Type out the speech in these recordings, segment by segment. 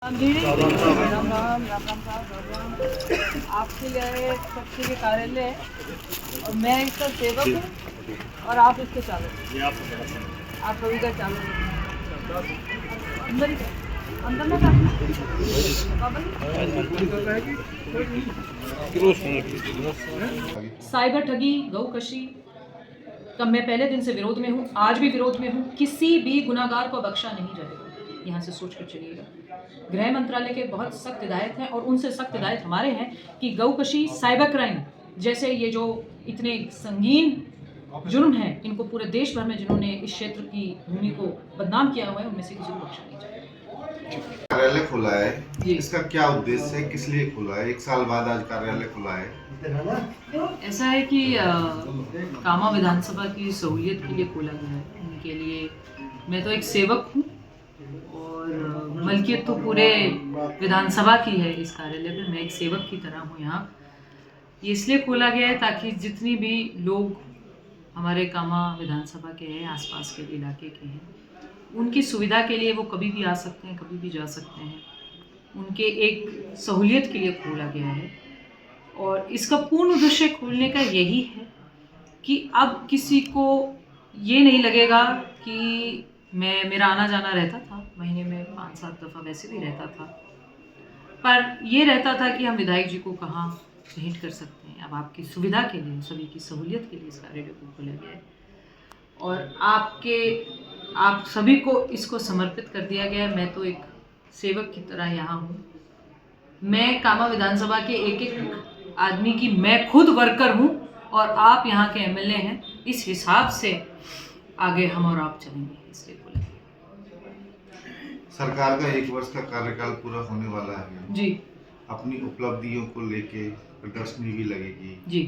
राम राम राम राम राम। आपके लिए शक्ति के कार्यालय है और मैं इसका सेवक हूँ और आप इसके चालक, आप सभी का चालक अंदर अंदर ना साइबर ठगी गौकशी का मैं पहले दिन से विरोध में हूँ, आज भी विरोध में हूँ। किसी भी गुनाहगार को बख्शा नहीं जाएगा, यहाँ से सोच कर चलिएगा। गृह मंत्रालय के बहुत सख्त हिदायत हैं और उनसे सख्त हिदायत हमारे हैं कि गौकशी साइबर क्राइम जैसे ये जो इतने संगीन जुर्म हैं, इनको पूरे देश भर में जिन्होंने इस क्षेत्र की भूमि को बदनाम किया हुआ है, उनमें से किसी को बख्शा नहीं जाएगा। कार्यालय खुला है, इसका क्या उद्देश्य है, किस लिए खुला है? 1 साल बाद आज कार्यालय खुला है। ऐसा है कि कामा विधानसभा की सहूलियत के लिए खोला गया है। उनके लिए मैं तो एक सेवक हूँ और मलकियत तो पूरे विधानसभा की है इस कार्यालय में। मैं एक सेवक की तरह हूँ यहाँ। ये इसलिए खोला गया है ताकि जितनी भी लोग हमारे कामा विधानसभा के हैं, आसपास के इलाके के हैं, उनकी सुविधा के लिए वो कभी भी आ सकते हैं, कभी भी जा सकते हैं। उनके एक सहूलियत के लिए खोला गया है और इसका पूर्ण उद्देश्य खोलने का यही है कि अब किसी को ये नहीं लगेगा कि मेरा आना जाना रहता था, महीने में 5-7 दफ़ा वैसे भी रहता था, पर ये रहता था कि हम विधायक जी को कहाँ भेंट कर सकते हैं। अब आपकी सुविधा के लिए, सभी की सहूलियत के लिए इस कार्यालय को खोला गया है और आप सभी को इसको समर्पित कर दिया गया है। मैं तो एक सेवक की तरह यहाँ हूँ। मैं कामा विधानसभा के एक एक आदमी की मैं खुद वर्कर हूँ और आप यहाँ के एमएलए हैं। इस हिसाब से आगे हम और आप चलेंगे, इसलिए बोले। सरकार का 1 वर्ष का कार्यकाल पूरा होने वाला है जी। अपनी उपलब्धियों को लेके प्रदर्शनी भी लगेगी जी।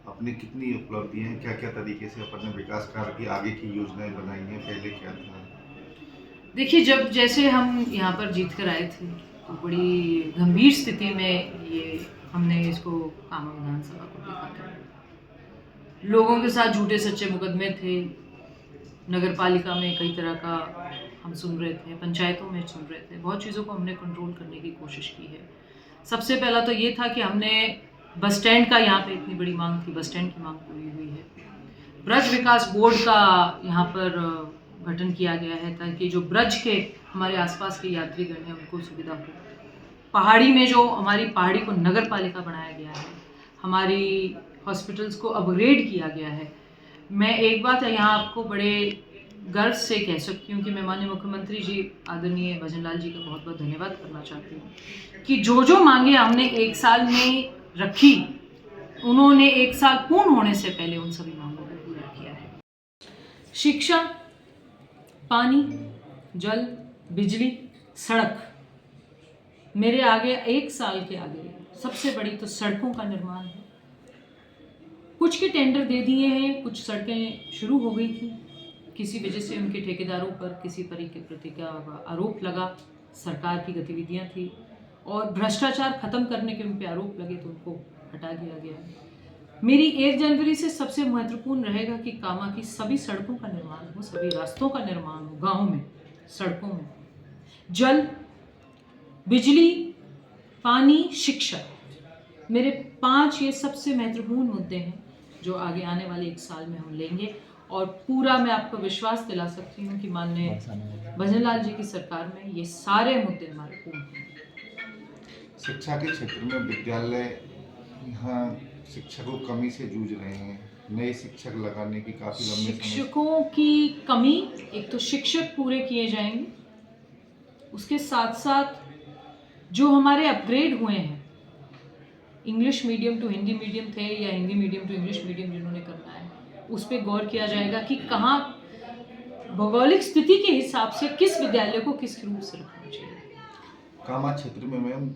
अपनी कितनी उपलब्धियां हैं, क्या क्या तरीके से अपने विकास कार्य की आगे की योजनाएं बनाई हैं, पहले क्या था? देखिए, जब जैसे हम यहाँ पर जीत कर आए थे तो बड़ी गंभीर स्थिति में ये हमने इसको कामा विधानसभा को देखा था। लोगों के साथ झूठे सच्चे मुकदमे थे, नगर पालिका में कई तरह का हम सुन रहे थे, पंचायतों में सुन रहे थे। बहुत चीज़ों को हमने कंट्रोल करने की कोशिश की है। सबसे पहला तो ये था कि हमने बस स्टैंड का, यहाँ पे इतनी बड़ी मांग थी, बस स्टैंड की मांग पूरी हुई है। ब्रज विकास बोर्ड का यहाँ पर गठन किया गया है ताकि जो ब्रज के हमारे आसपास के यात्रीगण हैं उनको सुविधा हो। पहाड़ी में जो हमारी पहाड़ी को नगर पालिका बनाया गया है, हमारी हॉस्पिटल्स को अपग्रेड किया गया है। मैं एक बात यहाँ आपको बड़े गर्व से कह सकती हूँ कि मैं माननीय मुख्यमंत्री जी आदरणीय भजनलाल जी का बहुत बहुत धन्यवाद करना चाहती हूँ कि जो जो मांगे हमने 1 साल में रखी, उन्होंने 1 साल पूर्ण होने से पहले उन सभी मांगों को पूरा किया है। शिक्षा, पानी, जल, बिजली, सड़क, मेरे आगे 1 साल के आगे सबसे बड़ी तो सड़कों का निर्माण है। कुछ के टेंडर दे दिए हैं, कुछ सड़कें शुरू हो गई थी, किसी वजह से उनके ठेकेदारों पर किसी प्रति का आरोप लगा, सरकार की गतिविधियां थी और भ्रष्टाचार खत्म करने के उन पर आरोप लगे तो उनको हटा दिया गया। मेरी 1 जनवरी से सबसे महत्वपूर्ण रहेगा कि कामा की सभी सड़कों का निर्माण हो, सभी रास्तों का निर्माण हो, गाँव में, सड़कों में। जल, बिजली, पानी, शिक्षा, मेरे 5 ये सबसे महत्वपूर्ण मुद्दे हैं जो आगे आने वाले 1 साल में हम लेंगे और पूरा मैं आपको विश्वास दिला सकती हूँ कि माननीय भजनलाल जी की सरकार में ये सारे मुद्दे हमारे पूर्ण होंगे। शिक्षा के क्षेत्र में विद्यालय यहाँ शिक्षकों की कमी से जूझ रहे हैं, नए शिक्षक लगाने की काफ़ी लंबे शिक्षकों की कमी, एक तो शिक्षक पूरे किए जाएंगे, उसके साथ साथ जो हमारे अपग्रेड हुए हैं, English medium to Hindi medium थे या Hindi medium to English medium जिन्होंने करना है, उस पर गौर किया जाएगा कि कहाँ भौगोलिक स्थिति के हिसाब से किस विद्यालय को किस रूप से रखना चाहिए। कामा क्षेत्र में मैम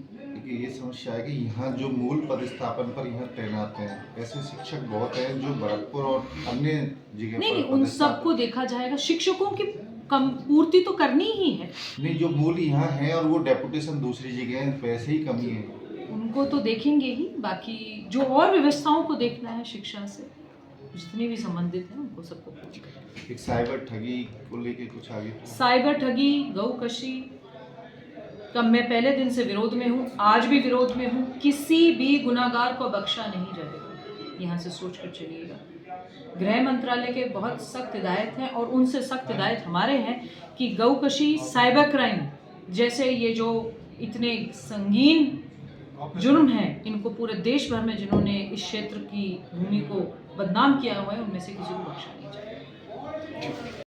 ये समस्या है कि यहाँ जो मूल पदस्थापन पर यहाँ तैनात हैं, ऐसे शिक्षक बहुत हैं जो भरतपुर और अन्य जगह नहीं, उन सबको देखा जाएगा। शिक्षकों की कम पूर्ति तो करनी ही है। नहीं, जो मूल यहाँ है और वो डेपुटेशन दूसरी जगह है, वैसे ही कमी है, उनको तो देखेंगे ही। बाकी जो और व्यवस्थाओं को देखना है शिक्षा से जितनी भी संबंधित हैं उनको सबको पूछेंगे। एक साइबर ठगी को लेके कुछ आगे? साइबर ठगी, गौकशी, कब मैं पहले दिन से विरोध में हूँ, आज भी विरोध में हूँ। किसी भी गुनाहगार को बख्शा नहीं जाएगा, यहाँ से सोच कर चलिएगा। गृह मंत्रालय के बहुत सख्त हिदायत हैं और उनसे सख्त हिदायत हमारे हैं कि गौकशी, साइबर क्राइम जैसे ये जो इतने संगीन जुर्म हैं, इनको पूरे देश भर में जिन्होंने इस क्षेत्र की भूमि को बदनाम किया हुआ है, उनमें से किसी को बख्शा नहीं जाएगा।